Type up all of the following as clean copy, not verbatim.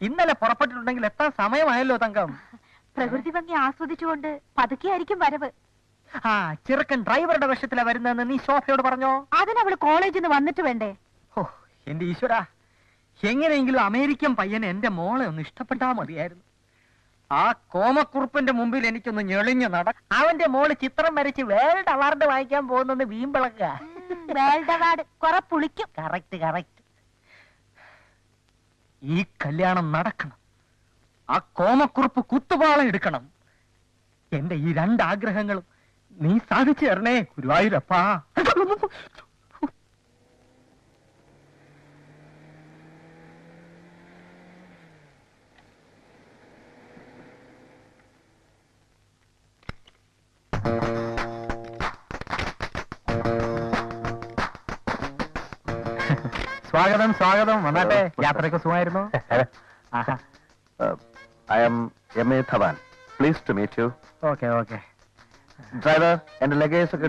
ഇന്നലെ പുറപ്പെട്ടിട്ടുണ്ടെങ്കിൽ എത്താൻ സമയമായല്ലോ തങ്കം. പ്രകൃതി ഭംഗി ആസ്വദിച്ചുകൊണ്ട് പതുക്കെയായിരിക്കും വരവ്. ആ ചെറുക്കൻ ഡ്രൈവറുടെ വേഷത്തിലാ വരുന്നതെന്ന് നീ ശോഭയോട് പറഞ്ഞോ? അതിനവള് കോളേജിൽ നിന്ന് വന്നിട്ട് വേണ്ടേ? ഓ എന്റെ ഈശ്വര, എങ്ങനെയെങ്കിലും അമേരിക്കൻ പയ്യനെ എന്റെ മോളെ ഒന്ന് ഇഷ്ടപ്പെട്ടാ മതിയായിരുന്നു. ആ കോമക്കുറുപ്പിന്റെ മുമ്പിൽ എനിക്കൊന്ന് ഞെളിഞ്ഞു അവന്റെ മോള് ചിത്രം വരച്ച് വേൾഡ് അവാർഡ് വാങ്ങിക്കാൻ പോകുന്നെന്ന് വീമ്പിളക്ക. വേൾഡ് അവാർഡ് കുറെ പുളിക്കും. Correct correct. ഈ കല്യാണം നടക്കണം. ആ കോമക്കുറുപ്പ് കുത്തുപാളം എടുക്കണം. എന്റെ ഈ രണ്ടാഗ്രഹങ്ങളും നീ സാധിച്ചു തരണേ ഗുരുവായൂരപ്പാ. സ്വാഗതം സ്വാഗതം. വന്നാട്ടെ. യാത്രയൊക്കെ സുഖമായിരുന്നു? I am M.A. Dhawan. Pleased to meet you. Okay okay. Driver, എന്റെ ലഗേജ് ഒക്കെ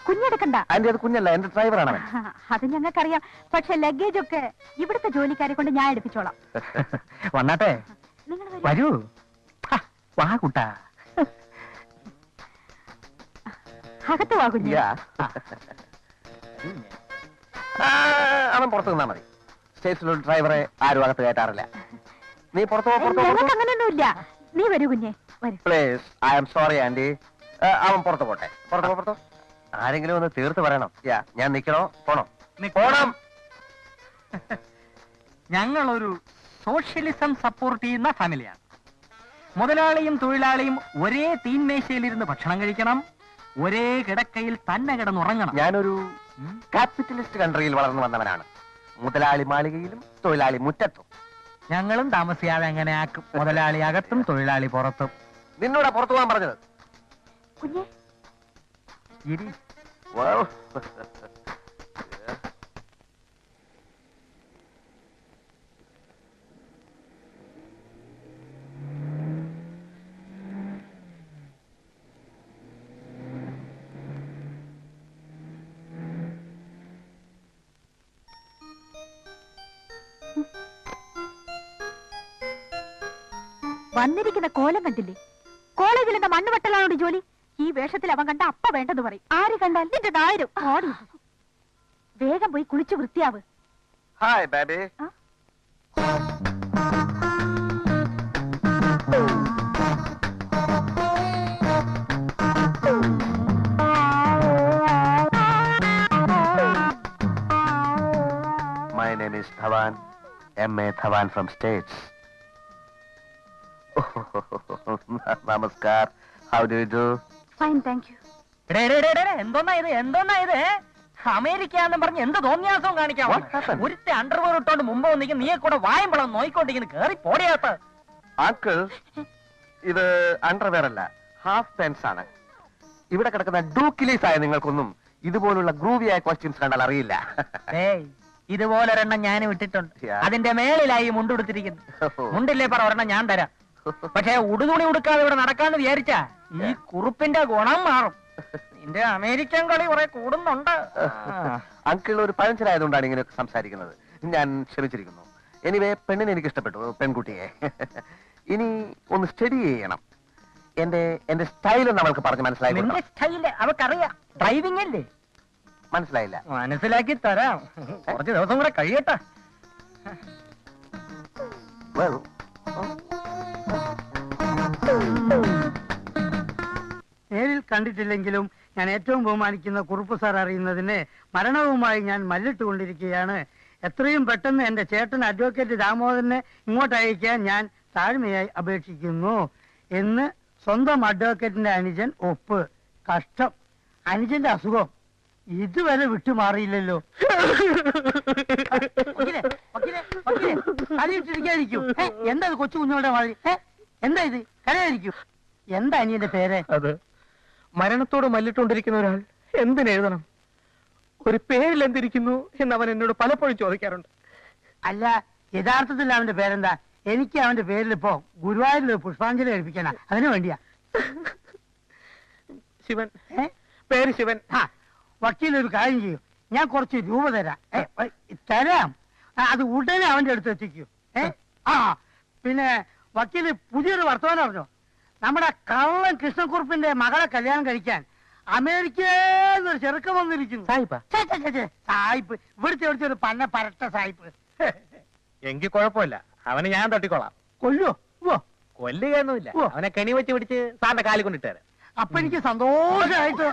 കുഞ്ഞെടുക്കണ്ട. ആന്റി, അത് കുഞ്ഞല്ല, എന്റെ ഡ്രൈവറാണ് അവൻ. അത് ഞങ്ങൾക്കറിയാം. പക്ഷെ ലഗേജ് ഒക്കെ ഇവിടുത്തെ ജോലിക്കാരെ കൊണ്ട് ഞാൻ എടുപ്പിച്ചോളാം. വന്നാട്ടെ. നിങ്ങൾ വരൂ. വാ കുട്ടാ. അകത്ത് വാ കുഞ്ഞ്. അവൻ പുറത്തു നിന്നാ മതി. സ്റ്റേഷനിലുള്ള ഡ്രൈവറെ ആരും അകത്ത് കയറ്റാറില്ല. നീ പുറത്തു ഞങ്ങൾക്ക് അങ്ങനെയൊന്നുമില്ല. നീ വരൂ കുഞ്ഞെ. Please. I am sorry aunty. അവൻ പുറത്തു പോട്ടെ. പുറത്തു. ആരെങ്കിലും ഒന്ന് തീർത്ത് പറയണം. ഞാൻ നിക്കണോ പോണോ? പോണം. ഞങ്ങളൊരു സോഷ്യലിസം സപ്പോർട്ട് ചെയ്യുന്ന ഫാമിലിയാണ്. മുതലാളിയും തൊഴിലാളിയും ഒരേ തീൻമേശയിലിരുന്ന് ഭക്ഷണം കഴിക്കണം. ഒരേ കിടക്കയിൽ തന്നെ കിടന്നുറങ്ങണം. ഞാനൊരു ക്യാപിറ്റലിസ്റ്റ് കൺട്രിയിൽ വളർന്നു വന്നവനാണ്. മുതലാളി മാളികയിലും തൊഴിലാളി മുറ്റത്തും. ഞങ്ങളും താമസിയാതെ അങ്ങനെ ആക്കും. മുതലാളി അകത്തും തൊഴിലാളി പുറത്തും. നിന്നോടാ പുറത്തു പോകാൻ പറഞ്ഞത്? കുഞ്ഞെ വന്നിരിക്കുന്ന കോലം കണ്ടില്ലേ? കോളേജിൽ എന്താ മണ്ണുവെട്ടലാണോട് ജോലി? ഈ വേഷത്തിൽ അവൻ കണ്ട അപ്പ വേണ്ടെന്ന് പറയും. ആര് കണ്ടാൽ നിന്റെ നായരും ഓടി. വേഗം പോയി കുളിച്ചു വൃത്തിയാവ്. Hi baby. My name is Dhawan, M.A. Dhawan from States. Namaskar. How do you do? Fine, thank you. എന്തോന്നാ ഇത്? അമേരിക്ക എന്ന് പറഞ്ഞ് എന്ത് തോന്നിയാസവും കാണിക്കാം. ഒരുത്തെ അണ്ടർവെയർ ഇട്ടോണ്ട് മുമ്പ് വന്നിരിക്കും. നീയെ കൂടെ വായുമ്പളം നോയിക്കൊണ്ടിരിക്കുന്നു. കേറി പോടിയാത്ത അങ്കിൾ, ഇത് അണ്ടർവെയർ അല്ല, ഹാഫ് പാൻസ് ആണ്. ഇവിടെ കിടക്കുന്ന ഡൂക്കിലീസ് ആയ നിങ്ങൾക്കൊന്നും ഇതുപോലുള്ള ഗ്രൂവിയായ ക്വസ്റ്റ്യൻസ് കണ്ടാൽ അറിയില്ല. ഇതുപോലൊരെണ്ണം ഞാൻ വിട്ടിട്ടുണ്ട്. അതിന്റെ മേളിലായി മുണ്ടെടുത്തിരിക്കുന്നു. മുണ്ടില്ലേ പറ, ഒരെണ്ണം ഞാൻ തരാം. പക്ഷെ ഉടുതുണി ഉടുക്കാതെ ഇവിടെ നടക്കാന്ന് വിചാരിച്ചാ ഈ കുറുപ്പിന്റെ ഗുണം മാറും. നിന്റെ അമേരിക്കൻ കളി കുറെ കൂടുന്നുണ്ട്. അങ്കിൾ ഒരു പഴഞ്ചനായതുകൊണ്ടാണ് ഇങ്ങനെയൊക്കെ സംസാരിക്കുന്നത്. ഞാൻ ക്ഷമിച്ചിരിക്കുന്നു. എനിവേ, പെണ്ണിനെ എനിക്ക് ഇഷ്ടപ്പെട്ടു, പെൺകുട്ടിയെ. ഇനി ഒന്ന് സ്റ്റഡി ചെയ്യണം. എന്റെ സ്റ്റൈൽ നമ്മൾക്ക് പറഞ്ഞ് മനസ്സിലായി. അവക്കറിയാം. ഡ്രൈവിംഗ് അല്ലേ? മനസ്സിലായില്ല. മനസ്സിലാക്കി തരാം. കുറച്ച് ദിവസം കൂടെ കഴിയട്ടെ. നേരിൽ കണ്ടിട്ടില്ലെങ്കിലും ഞാൻ ഏറ്റവും ബഹുമാനിക്കുന്ന കുറുപ്പ് സാർ അറിയുന്നതിന് മരണവുമായി ഞാൻ മല്ലിട്ടുകൊണ്ടിരിക്കുകയാണ്. എത്രയും പെട്ടെന്ന് എന്റെ ചേട്ടൻ അഡ്വക്കേറ്റ് ദാമോദരനെ ഇങ്ങോട്ട് അയക്കാൻ ഞാൻ താഴ്മയായി അപേക്ഷിക്കുന്നു എന്ന് സ്വന്തം അഡ്വക്കേറ്റിന്റെ അനുജൻ ഒപ്പ്. കഷ്ടം, അനുജന്റെ അസുഖം ഇതുവരെ വിട്ടുമാറിയില്ലല്ലോ. കരയിട്ടിരിക്കാതിരിക്കും. എന്താ ഇത് കൊച്ചു കുഞ്ഞുങ്ങളുടെ മാതിരി? എന്താ ഇത്? കരയായിരിക്കും. എന്താ അനിയന്റെ പേര്? അത് മരണത്തോട് മല്ലിട്ടുകൊണ്ടിരിക്കുന്ന ഒരാൾ എന്തിനെഴുതണം? ഒരു പേരിൽ എന്തിരിക്കുന്നു എന്ന് അവൻ എന്നോട് പലപ്പോഴും ചോദിക്കാറുണ്ട്. അല്ല, യഥാർത്ഥത്തിൽ അവന്റെ പേരെന്താ? എനിക്ക് അവന്റെ പേരിൽ ഇപ്പോ ഗുരുവായൂരിൽ പുഷ്പാഞ്ജലി കഴിപ്പിക്കാനാ. അതിനു വേണ്ടിയാ. ശിവൻ. പേര് ശിവൻ. വക്കീലൊരു കാര്യം ചെയ്യും, ഞാൻ കുറച്ച് രൂപ തരാം. അത് ഉടനെ അവന്റെ അടുത്ത് എത്തിക്കൂ. പിന്നെ വക്കീല് പുതിയൊരു വർത്തമാനം അറിഞ്ഞോ? നമ്മുടെ കള്ളൻ കൃഷ്ണക്കുറുപ്പിന്റെ മകളെ കല്യാണം കഴിക്കാൻ അമേരിക്കയിൽ ചെറുക്കം വന്നിരിക്കുന്നു. സായിപ്പാ? സായിപ്പ് ഇവിടുത്തെ ഒരു പന്ന പരട്ട സായിപ്പ്. എങ്കിൽ കുഴപ്പമില്ല, അവനെ ഞാൻ തട്ടിക്കോളാം. കൊല്ലോ? കൊല്ലുകയൊന്നുമില്ല, അവനെ കെണി വെച്ച് പിടിച്ച് സാറിന്റെ കാലിൽ കൊണ്ടിട്ടേരാ. അപ്പൊ എനിക്ക് സന്തോഷമായിട്ട്.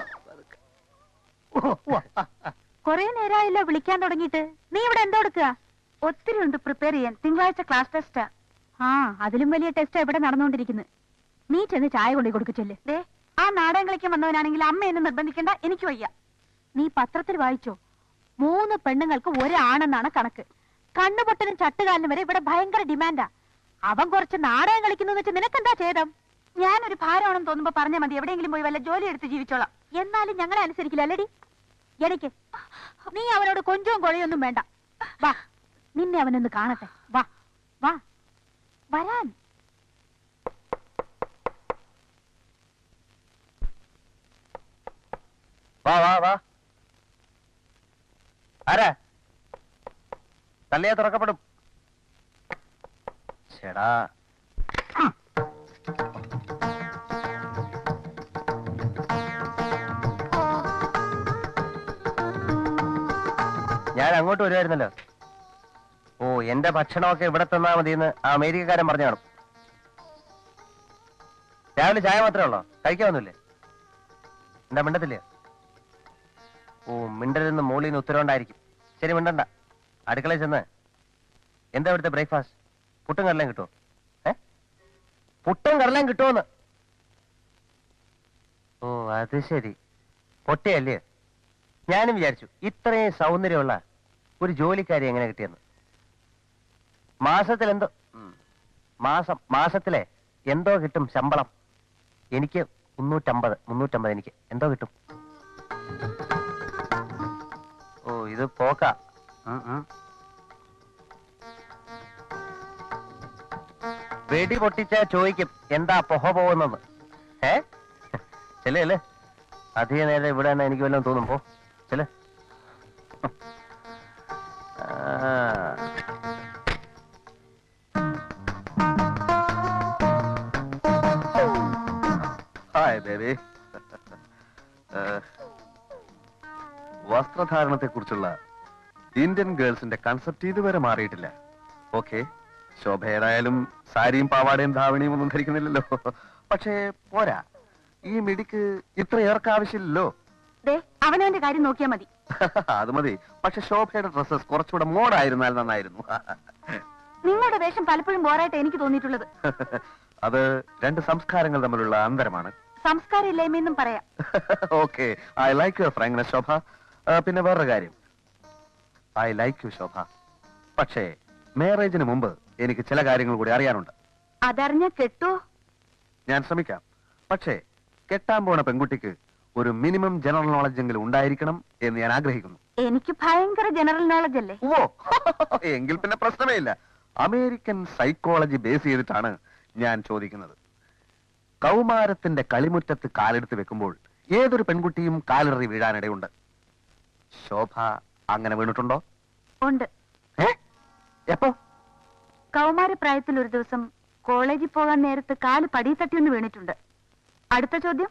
കൊറേ നേരമായല്ലോ വിളിക്കാൻ തുടങ്ങിയിട്ട്. നീ ഇവിടെ എന്തോ എടുക്കുക? ഒത്തിരി ഉണ്ട് പ്രിപ്പയർ ചെയ്യാൻ. തിങ്കളാഴ്ച ക്ലാസ് ടെസ്റ്റാ. ആ, അതിലും വലിയ ടെസ്റ്റാ ഇവിടെ നടന്നുകൊണ്ടിരിക്കുന്നത്. നീ ചെന്ന് ചായ കൊണ്ടു കൊടുക്കിച്ചല്ലേ. ദേ, ആ നാടകം കളിക്കാൻ വന്നവനാണെങ്കിൽ അമ്മ എന്നെ നിർബന്ധിക്കണ്ട, എനിക്ക് വയ്യ. നീ പത്രത്തിൽ വായിച്ചോ? 3 പെണ്ണുങ്ങൾക്ക് ഒരാണെന്നാണ് കണക്ക്. കണ്ണുപൊട്ടനും ചട്ടുകാലിനും വരെ ഇവിടെ ഭയങ്കര ഡിമാൻഡാ. അവൻ കുറച്ച് നാടകം കളിക്കുന്നു വെച്ച് നിനക്കെന്താ ഛേദം? ഞാനൊരു ഭാരമാണെന്ന് തോന്നുമ്പോ പറഞ്ഞാൽ മതി, എവിടെയെങ്കിലും പോയി വല്ല ജോലി എടുത്ത് ജീവിച്ചോളാം. എന്നാലും ഞങ്ങളെ അനുസരിക്കില്ല അല്ലേടി? എനിക്ക് നീ അവനോട് കൊഞ്ചവും കൊഴയൊന്നും വേണ്ട. വാ, നിന്നെ അവനൊന്ന് കാണട്ടെ. വാ വാ വരാൻ. വാ വാ വാ. ആരാ? തള്ളിയാ തുറക്കപ്പെടും. ചേടാ, ഞാൻ അങ്ങോട്ട് വരുമായിരുന്നല്ലോ. ഓ, എന്റെ ഭക്ഷണമൊക്കെ ഇവിടെ തന്നാ മതിയെന്ന് ആ അമേരിക്കക്കാരൻ പറഞ്ഞു കാണും. രാവിലെ ചായ മാത്രമേ ഉള്ളോ? കഴിക്കാവുന്നില്ലേ? എന്താ മിണ്ടത്തില്ല? ഓ, മിണ്ടരുന്ന് മോളിൽ നിന്ന് ഉത്തരവുണ്ടായിരിക്കും. ശരി, മിണ്ടണ്ട. അടുക്കളയിൽ ചെന്ന് എന്താ ഇവിടുത്തെ ബ്രേക്ക്ഫാസ്റ്റ്? പുട്ടും കടലയും കിട്ടുമോ? പുട്ടും കടലയും കിട്ടുമോന്ന്? ഓ, അത് ശരി. പൊട്ടയല്ലേ? ഞാനും വിചാരിച്ചു ഇത്രയും സൗന്ദര്യമുള്ള ഒരു ജോലിക്കാരി എങ്ങനെ കിട്ടിയെന്ന്. മാസത്തിലെ എന്തോ കിട്ടും ശമ്പളം? എനിക്ക് 350 എനിക്ക് എന്തോ കിട്ടും. ഓ, ഇത് പോക്ക. വെടി പൊട്ടിച്ച ചോദിക്കും എന്താ പൊഹ പോകുന്നത്. ചെല്ലേ അധിക നേരം ഇവിടെ തന്നെ എനിക്ക് വല്ലതും തോന്നും. പോ, ചെല്ലേ. Hi baby. വസ്ത്രധാരണത്തെ കുറിച്ചുള്ള ഇന്ത്യൻ ഗേൾസിന്റെ കൺസെപ്റ്റ് ഇതുവരെ മാറിയിട്ടില്ല. ഓക്കെ, ശോഭ ഏതായാലും സാരിയും പാവാടയും ധാവണിയും ഒന്നും ധരിക്കുന്നില്ലല്ലോ. പക്ഷേ പോരാ, ഈ മിടിക്ക് ഇത്ര ഏർക്ക് ആവശ്യമില്ലല്ലോ. അവനവന്റെ കാര്യം നോക്കിയാ മതി. അത് മതി. പക്ഷെ ശോഭയുടെ ഡ്രസ്സസ് കുറച്ചുകൂടെ മോഡായിരുന്നാൽ നന്നായിരുന്നു. നിങ്ങളുടെ വേഷം പലപ്പോഴും ബോറായിട്ട് എനിക്ക് തോന്നിയിട്ടുള്ളത്. അത് 2 സംസ്കാരങ്ങൾ തമ്മിലുള്ള അന്തരമാണ്. സംസ്കാരം ഇല്ലായ്മയെന്നും പറയാം. Okay, I like your frankness Shobha. പിന്നെ വേറൊരു കാര്യം, ഐ ലൈക്ക് യു ശോഭ. പക്ഷേ മാരേജിന് മുമ്പ് എനിക്ക് ചില കാര്യങ്ങൾ കൂടി അറിയാനുണ്ട്. അതറിഞ്ഞ കെട്ടോ? ഞാൻ ശ്രമിക്കാം. പക്ഷേ കെട്ടാൻ പോണ പെൺകുട്ടിക്ക് ഒരു മിനിമം ജനറൽ നോളജ് എങ്കിലും ഉണ്ടായിരിക്കണം എന്ന് ഞാൻ ആഗ്രഹിക്കുന്നു. എനിക്ക് ഭയങ്കര ജനറൽ നോളജ് അല്ലേ? ഓ, എങ്കിൽ പിന്നെ പ്രശ്നമേ ഇല്ല. അമേരിക്കൻ സൈക്കോളജി ബേസ് ചെയ്തിട്ടാണ് ഞാൻ ചോദിക്കുന്നത്. കൗമാരത്തിന്റെ കളിമുറ്റത്ത് കാലെടുത്ത് വെക്കുമ്പോൾ ഏതൊരു പെൺകുട്ടിയും കാലിറി വീഴാനിടയുണ്ട്. ശോഭ അങ്ങനെ വീണിട്ടുണ്ടോ? ഉണ്ട്. എപ്പോ? കൗമാരപ്രായത്തിൽ ഒരു ദിവസം കോളേജിൽ പോകാൻ നേരത്ത് കാല് പടി തട്ടിയൊന്ന് വീണിട്ടുണ്ട്. അടുത്ത ചോദ്യം.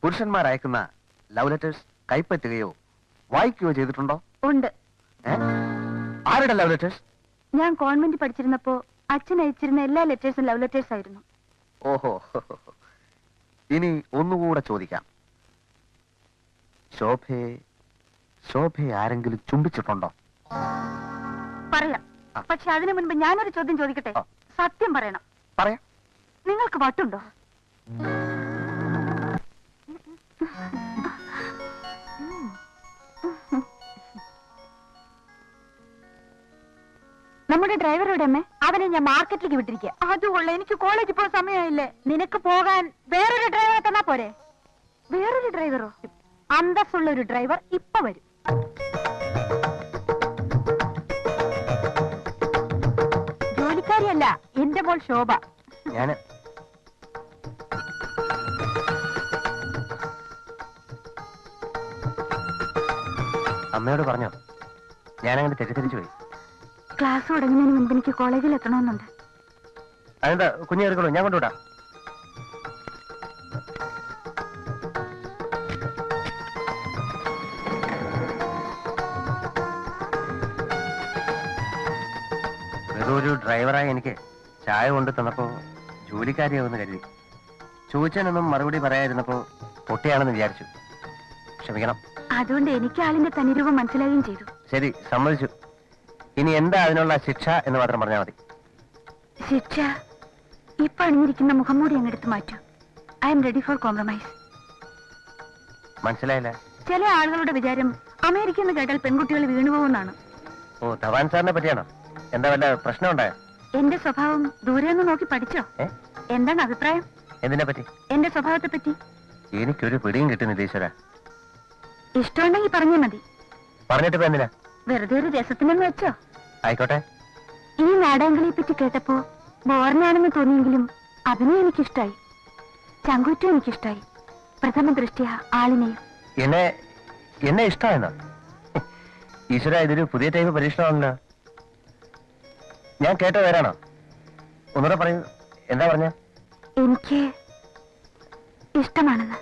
പുരുഷന്മാർ അയക്കുന്ന ലവ് ലെറ്റേഴ്സ് കൈപ്പറ്റുകയോ വായിക്കുകയോ ചെയ്തിട്ടുണ്ടോ? ഉണ്ട്. ആരുടെ ലവ് ലെറ്റേഴ്സ്? ഞാൻ കോൺവെന്റ് പഠിച്ചിരുന്നപ്പോ അച്ഛൻ അയച്ചിരുന്ന എല്ലാ ലെറ്റേഴ്സും ലവ് ലെറ്റേഴ്സ് ആയിരുന്നു. ഓഹോ, ഇനി ഒന്നുകൂടെ ചോദിക്കാം. ശോഭയെ ആരെങ്കിലും ചുംബിച്ചിട്ടുണ്ടോ? പറയാം. പക്ഷെ അതിനു മുൻപ് ഞാനൊരു ചോദ്യം ചോദിക്കട്ടെ? സത്യം പറയണം. പറയാം. നിങ്ങൾക്ക് വട്ടുണ്ടോ? നമ്മുടെ ഡ്രൈവറുടെ അമ്മേ, അവനെ ഞാൻ മാർക്കറ്റിലേക്ക് വിട്ടിരിക്കുക. അതുകൊള്ള എനിക്ക് കോളേജിൽ പോകാൻ സമയമായില്ലേ? നിനക്ക് പോകാൻ വേറൊരു ഡ്രൈവറെ തന്നാ പോരെ? വേറൊരു ഡ്രൈവറോ? അന്തസ്സുള്ള ഒരു ഡ്രൈവർ ഇപ്പൊ വരും. ജോലിക്കാരിയല്ല, എന്റെ മോൾ ശോഭ. ഞാന് അമ്മയോട് പറഞ്ഞോ? ഞാനങ്ങനെ തെറ്റിദ്ധരിച്ചു പോയി. ക്ലാസ് തുടങ്ങുന്നതിന് മുൻപ് എനിക്ക് കോളേജിൽ എത്തണമെന്നുണ്ട്. അതെന്താ കുഞ്ഞു കയറിക്കോളൂ, ഞാൻ കൊണ്ടുവിടാം. ഒരു ഡ്രൈവറായി എനിക്ക് ചായ കൊണ്ട് തന്നപ്പോ ജോലിക്കാരിയാവുമെന്ന് കരുതി. ചോദിച്ചതിനൊന്നും മറുപടി പറയാതിരുന്നപ്പോ പൊട്ടിയാണെന്ന് വിചാരിച്ചു. ക്ഷമിക്കണം. അതുകൊണ്ട് എനിക്ക് ആളിന്റെ തനിരൂപം മനസ്സിലാവുകയും ചെയ്തു. ശരി, സമ്മതിച്ചു. ഇനി എന്താ അതിനുള്ള ശിക്ഷ എന്ന് മാത്രം പറഞ്ഞാൽ മതി. ശിക്ഷ ഇപ്പൊ അണിഞ്ഞിരിക്കുന്ന മുഖംമൂടി അങ്ങെടുത്ത് മാറ്റൂ. I am ready for compromise. മനസ്സിലായില്ല? ചില ആളുകളുടെ വിചാരം അമേരിക്ക എന്ന് കേട്ടാൽ പെൺകുട്ടികൾ വീണുപോകുന്നാണ്. ഓ, ധവാൻ സാറിനെ പറ്റിയാണോ? എന്താ വല്ല പ്രശ്നം ഉണ്ടായോ? എന്റെ സ്വഭാവം ദൂരെ നിന്ന് നോക്കി പഠിച്ചോ? എന്താണ് അഭിപ്രായം? എന്തിനെ പറ്റി? എന്റെ സ്വഭാവത്തെ പറ്റി. എനിക്കൊരു പിടിയും കിട്ടുന്നില്ല ഈശ്വര. ഇഷ്ടമുണ്ടെങ്കിൽ പറഞ്ഞാൽ മതി. പറഞ്ഞിട്ട് എന്തിനാ? വെറുതെ ഒരു രസത്തിനെന്ന് വെച്ചോ. ആയിക്കോട്ടെ. ഈ നാടകങ്ങളെ പറ്റി കേട്ടപ്പോ ബോറിനാണെന്ന് തോന്നിയെങ്കിലും അഭിനയം എനിക്കിഷ്ടായി, ചങ്കൂറ്റും എനിക്കിഷ്ടായി, പ്രഥമ ദൃഷ്ടിയ ആളിനെയും. എന്നെ ഇഷ്ടമായെന്നോ? ഈശ്വര, ഇതൊരു പുതിയ ടൈപ്പ് പരീക്ഷണമാണല്ലോ. ഞാൻ കേട്ട പേരാണോ? ഒന്നുകൂടെ പറയൂ, എന്താ പറഞ്ഞ? എനിക്ക് ഇഷ്ടമാണെന്ന്.